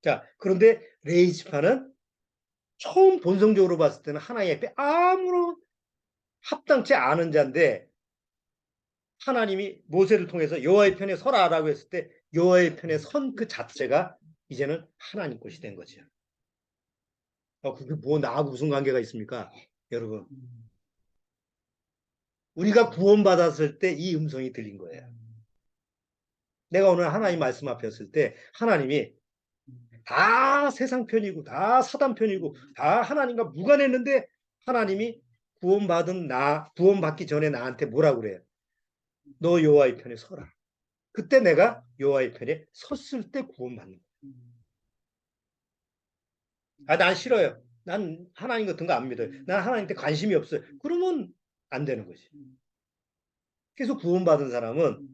자, 그런데 레이지파는 처음 본성적으로 봤을 때는 하나님 앞에 아무런 합당치 않은 자인데 하나님이 모세를 통해서 여호와의 편에 서라라고 했을 때 여호와의 편에 선 그 자체가 이제는 하나님 것이 된 거죠. 그게 뭐 나하고 무슨 관계가 있습니까? 여러분. 우리가 구원받았을 때 이 음성이 들린 거예요. 내가 오늘 하나님 말씀 앞에 섰을 때 하나님이 다 세상 편이고 다 사단 편이고 다 하나님과 무관했는데 하나님이 구원받기 전에 나한테 뭐라고 그래요? 너 여호와의 편에 서라. 그때 내가 여호와의 편에 섰을 때 구원받는 거예요. 난 싫어요. 난 하나님 같은 거 안 믿어요. 난 하나님한테 관심이 없어요. 그러면 안 되는 거지. 그래서 구원받은 사람은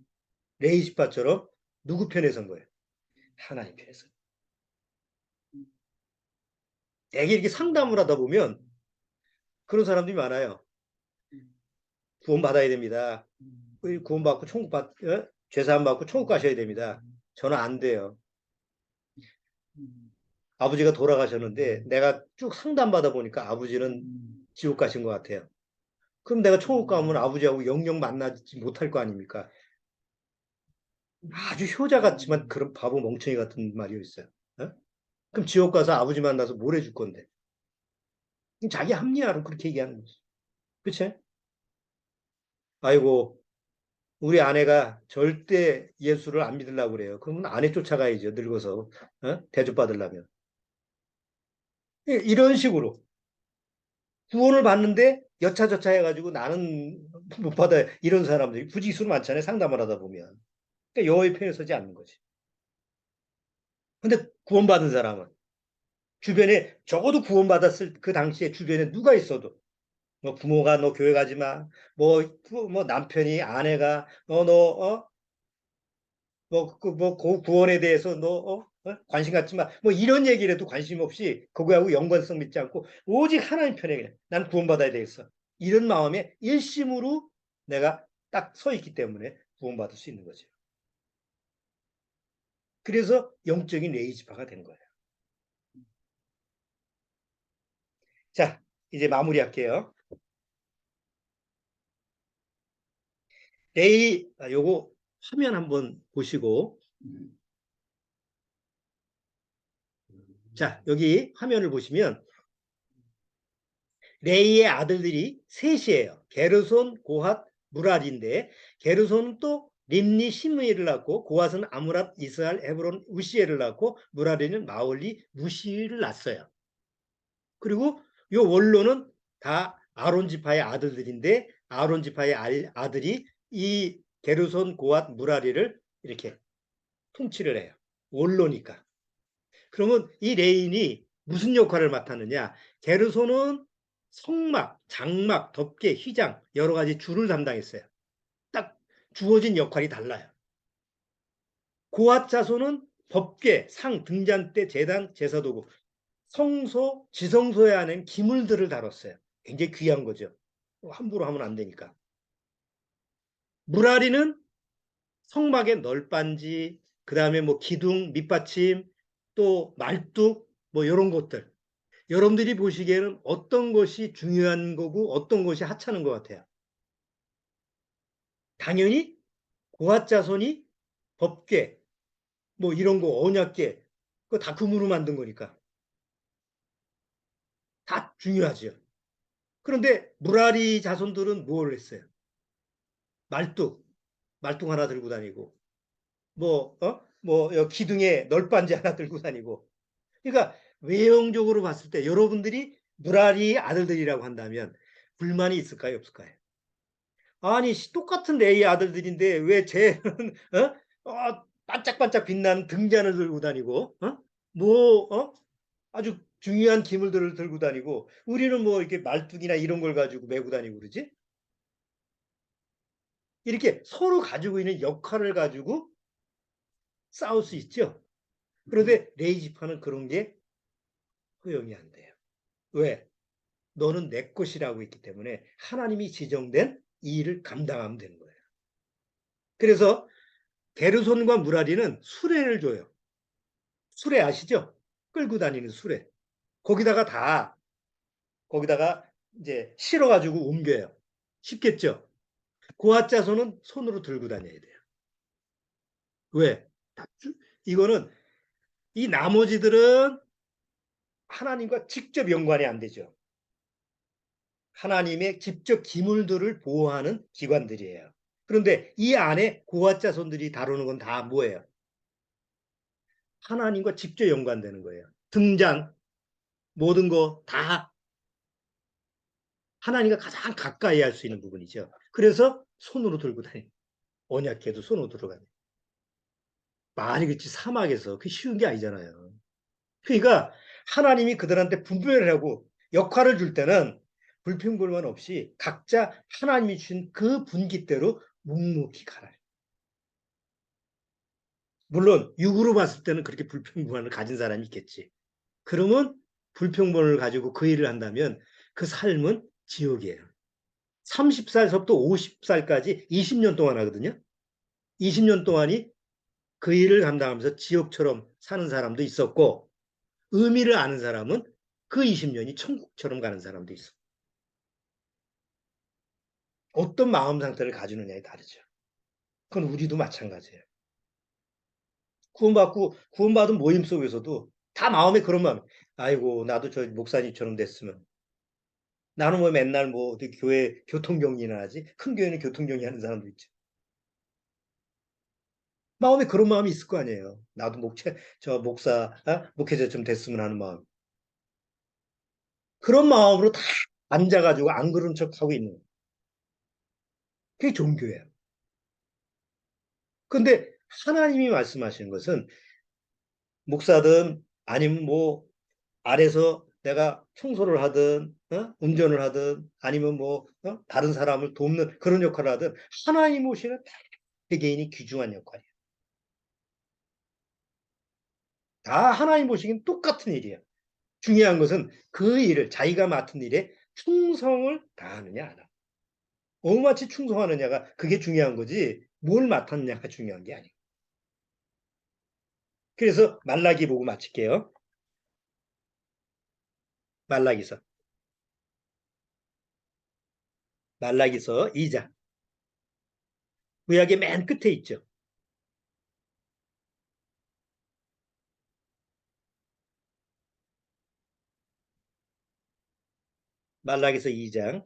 레이시파처럼 누구 편에 선 거예요? 하나님 편에 선. 되게 이렇게 상담을 하다 보면 그런 사람들이 많아요. 구원받아야 됩니다. 구원받고 죄사함 받고 천국 가셔야 됩니다. 저는 안 돼요. 아버지가 돌아가셨는데 내가 쭉 상담받아 보니까 아버지는 지옥 가신 것 같아요. 그럼 내가 천국 가면 아버지하고 영영 만나지 못할 거 아닙니까? 아주 효자 같지만 그런 바보 멍청이 같은 말이었어요. 어? 그럼 지옥 가서 아버지 만나서 뭘 해줄 건데? 자기 합리화로 그렇게 얘기하는 거지. 그치? 아이고, 우리 아내가 절대 예수를 안 믿으려고 그래요. 그러면 아내 쫓아가야죠. 늙어서. 대접받으려면. 이런 식으로. 구원을 받는데 여차저차 해가지고 나는 못 받아요. 이런 사람들이 굳이 수는 많잖아요. 상담을 하다 보면. 그러니까 여호와의 편에 서지 않는 거지. 근데 구원받은 사람은 주변에 적어도 구원받았을 그 당시에 주변에 누가 있어도 뭐 부모가 너 교회 가지 마. 뭐 남편이 아내가 그 구원에 대해서 관심 갖지 마. 뭐 이런 얘기를 해도 관심 없이 그거하고 연관성 믿지 않고 오직 하나님 편에 그냥 난 구원받아야 되겠어. 이런 마음에 일심으로 내가 딱 서 있기 때문에 구원받을 수 있는 거죠. 그래서 영적인 레이지파가 된 거예요. 자, 이제 마무리할게요. 요거 화면 한번 보시고 자, 여기 화면을 보시면 레이의 아들들이 셋이에요. 게르손, 고핫, 무랄인데 게르손은 또 림니 시므이를 낳고 고핫은 아무랏, 이스라엘, 헤브론, 우시엘을 낳고 무랄이는 마올리, 무시를 낳았어요. 그리고 요 원로는 다 아론 지파의 아들들인데 아론 지파의 아들이 이 게르손, 고핫, 무라리를 이렇게 통치를 해요. 원로니까. 그러면 이 레인이 무슨 역할을 맡았느냐? 게르손은 성막, 장막, 덮개, 휘장 여러 가지 줄을 담당했어요. 딱 주어진 역할이 달라요. 고압 자손은 법궤, 상, 등잔대, 제단, 제사도구, 성소, 지성소에 안에 기물들을 다뤘어요. 굉장히 귀한 거죠. 함부로 하면 안 되니까. 무라리는 성막의 널빤지, 그 다음에 뭐 기둥, 밑받침, 또 말뚝, 뭐 이런 것들. 여러분들이 보시기에는 어떤 것이 중요한 거고 어떤 것이 하찮은 것 같아요. 당연히 고압자손이 법궤, 뭐 이런 거 언약궤, 그거 다 금으로 만든 거니까 다 중요하죠. 그런데 무라리 자손들은 뭘 했어요? 말뚝 하나 들고 다니고, 기둥에 널빤지 하나 들고 다니고. 그러니까 외형적으로 봤을 때 여러분들이 무라리 아들들이라고 한다면 불만이 있을까요, 없을까요? 아니 똑같은 레이 아들들인데 왜 쟤는 반짝반짝 빛나는 등잔을 들고 다니고 아주 중요한 기물들을 들고 다니고 우리는 뭐 이렇게 말뚝이나 이런 걸 가지고 메고 다니고 그러지? 이렇게 서로 가지고 있는 역할을 가지고 싸울 수 있죠. 그런데 레이지파는 그런 게 허용이 안 돼요. 왜? 너는 내 것이라고 있기 때문에 하나님이 지정된 이 일을 감당하면 되는 거예요. 그래서 게르손과 무라리는 수레를 줘요. 수레 아시죠? 끌고 다니는 수레. 거기다가 다 거기다가 이제 실어가지고 옮겨요. 쉽겠죠? 고아 자손은 손으로 들고 다녀야 돼요. 왜? 이거는 이 나머지들은 하나님과 직접 연관이 안 되죠. 하나님의 직접 기물들을 보호하는 기관들이에요. 그런데 이 안에 고아 자손들이 다루는 건 다 뭐예요? 하나님과 직접 연관되는 거예요. 등잔, 모든 거 다 하나님과 가장 가까이 할 수 있는 부분이죠. 그래서 손으로 들고 다녀요. 언약궤도 손으로 들어가요. 많이 그렇지 사막에서 그 쉬운 게 아니잖아요. 그러니까 하나님이 그들한테 분배를 하고 역할을 줄 때는 불평불만 없이 각자 하나님이 주신 그 분기대로 묵묵히 가라. 물론 육으로 봤을 때는 그렇게 불평불만을 가진 사람이 있겠지. 그러면 불평불만을 가지고 그 일을 한다면 그 삶은 지옥이에요. 30살서부터 50살까지 20년 동안 하거든요. 20년 동안이 그 일을 감당하면서 지옥처럼 사는 사람도 있었고 의미를 아는 사람은 그 20년이 천국처럼 가는 사람도 있어. 어떤 마음 상태를 가지느냐에 다르죠. 그건 우리도 마찬가지예요. 구원받은 모임 속에서도 다 마음에 그런 마음. 아이고 나도 저 목사님처럼 됐으면. 나는 뭐 맨날 뭐 어디 교회 교통경리나 하지. 큰 교회는 교통경리 하는 사람도 있죠. 마음에 그런 마음이 있을 거 아니에요. 나도 저 목회자 좀 됐으면 하는 마음. 그런 마음으로 다 앉아가지고 안 그런 척 하고 있는. 그게 종교예요. 근데 하나님이 말씀하시는 것은 목사든 아니면 뭐 아래서 내가 청소를 하든 운전을 하든 아니면 뭐 다른 사람을 돕는 그런 역할을 하든 하나님 오시는 개개인이 귀중한 역할이에요. 다 하나님 보시기엔 똑같은 일이에요. 중요한 것은 그 일을 자기가 맡은 일에 충성을 다하느냐 안 하느냐. 얼마치 충성하느냐가 그게 중요한 거지 뭘 맡았느냐가 중요한 게 아니에요. 그래서 말라기 보고 마칠게요. 말라기서. 말라기서 2장. 구약의 맨 끝에 있죠. 말라기서 2장.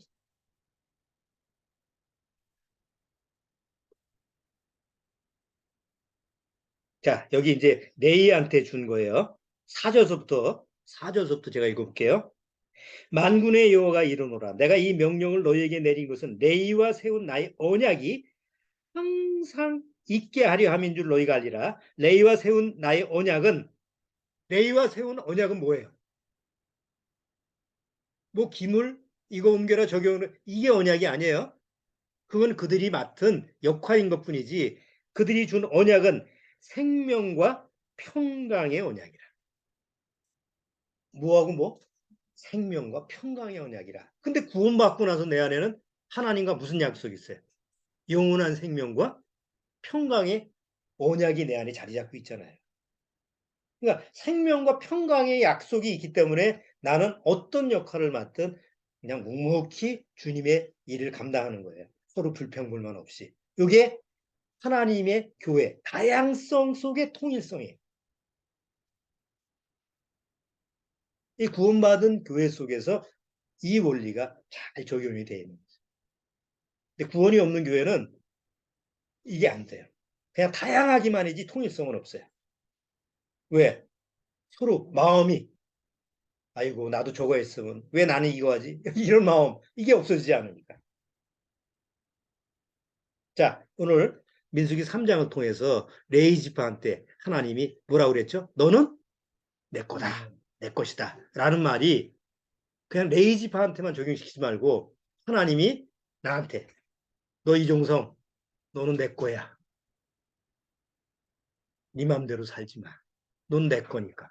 자, 여기 이제 레이한테 준 거예요. 4절서부터 제가 읽어볼게요. 만군의 여호와가 이르노라. 내가 이 명령을 너희에게 내린 것은 레이와 세운 나의 언약이 항상 있게 하려 함인 줄 너희가 알리라. 레이와 세운 언약은 뭐예요? 뭐 기물 이거 옮겨라 저기 옮겨라 이게 언약이 아니에요. 그건 그들이 맡은 역할인 것뿐이지 그들이 준 언약은 생명과 평강의 언약이라. 뭐하고 뭐? 생명과 평강의 언약이라. 근데 구원받고 나서 내 안에는 하나님과 무슨 약속이 있어요? 영원한 생명과 평강의 언약이 내 안에 자리 잡고 있잖아요. 그러니까 생명과 평강의 약속이 있기 때문에 나는 어떤 역할을 맡든 그냥 묵묵히 주님의 일을 감당하는 거예요. 서로 불평불만 없이. 이게 하나님의 교회, 다양성 속의 통일성이에요. 이 구원받은 교회 속에서 이 원리가 잘 적용이 되어 있는 거죠. 근데 구원이 없는 교회는 이게 안 돼요. 그냥 다양하기만 이지 통일성은 없어요. 왜? 서로 마음이 아이고 나도 저거 했으면 왜 나는 이거 하지? 이런 마음 이게 없어지지 않으니까. 자 오늘 민수기 3장을 통해서 레위 지파한테 하나님이 뭐라고 그랬죠? 너는 내 거다. 내 것이다. 라는 말이 그냥 레위 지파한테만 적용시키지 말고 하나님이 나한테 너 이종성 너는 내 거야. 네 맘대로 살지 마. 넌 내 거니까.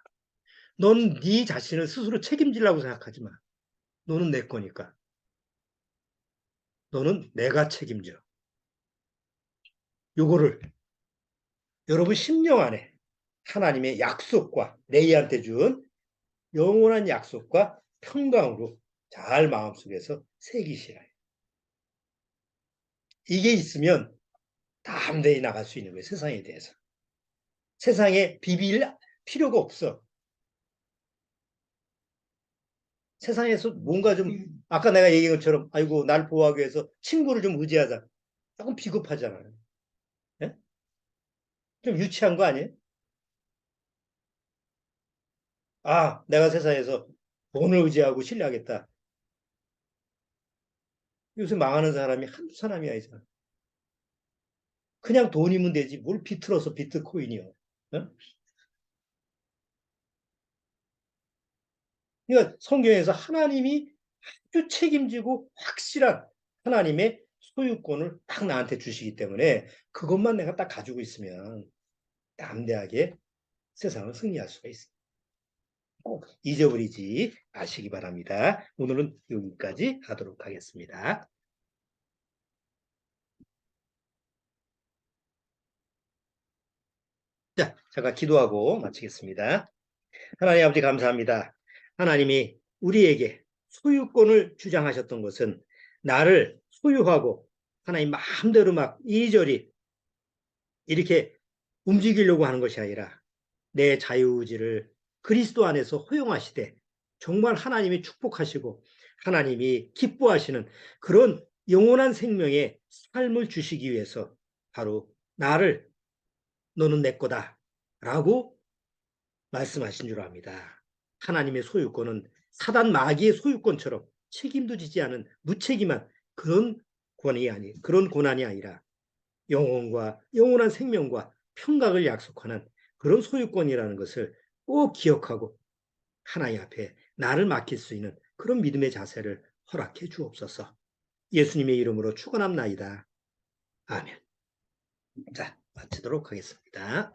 넌 네 자신을 스스로 책임지려고 생각하지 마. 너는 내 거니까. 너는 내가 책임져. 요거를 여러분 심령 안에 하나님의 약속과 레이한테 준 영원한 약속과 평강으로 잘 마음속에서 새기시라. 이게 있으면 담대히 나갈 수 있는 거예요. 세상에 대해서. 세상에 비빌 필요가 없어. 세상에서 뭔가 좀 아까 내가 얘기한 것처럼 아이고 날 보호하기 위해서 친구를 좀 의지하자. 조금 비겁하잖아요. 네? 좀 유치한 거 아니에요? 아, 내가 세상에서 돈을 의지하고 신뢰하겠다. 요새 망하는 사람이 한두 사람이 아니잖아. 그냥 돈이면 되지. 뭘 비틀어서 비트코인이요. 어? 그러니까 성경에서 하나님이 아주 책임지고 확실한 하나님의 소유권을 딱 나한테 주시기 때문에 그것만 내가 딱 가지고 있으면 담대하게 세상을 승리할 수가 있습니다. 꼭 잊어버리지 마시기 바랍니다. 오늘은 여기까지 하도록 하겠습니다. 자, 잠깐 기도하고 마치겠습니다. 하나님 아버지 감사합니다. 하나님이 우리에게 소유권을 주장하셨던 것은 나를 소유하고 하나님 마음대로 막 이리저리 이렇게 움직이려고 하는 것이 아니라 내 자유의지를 그리스도 안에서 허용하시되 정말 하나님이 축복하시고 하나님이 기뻐하시는 그런 영원한 생명의 삶을 주시기 위해서 바로 나를 너는 내 거다 라고 말씀하신 줄 압니다. 하나님의 소유권은 사단 마귀의 소유권처럼 책임도 지지 않은 무책임한 그런 고난이 아니라 영혼과 영원한 생명과 평강을 약속하는 그런 소유권이라는 것을 꼭 기억하고 하나님 앞에 나를 맡길 수 있는 그런 믿음의 자세를 허락해 주옵소서. 예수님의 이름으로 축원합나이다. 아멘. 자, 마치도록 하겠습니다.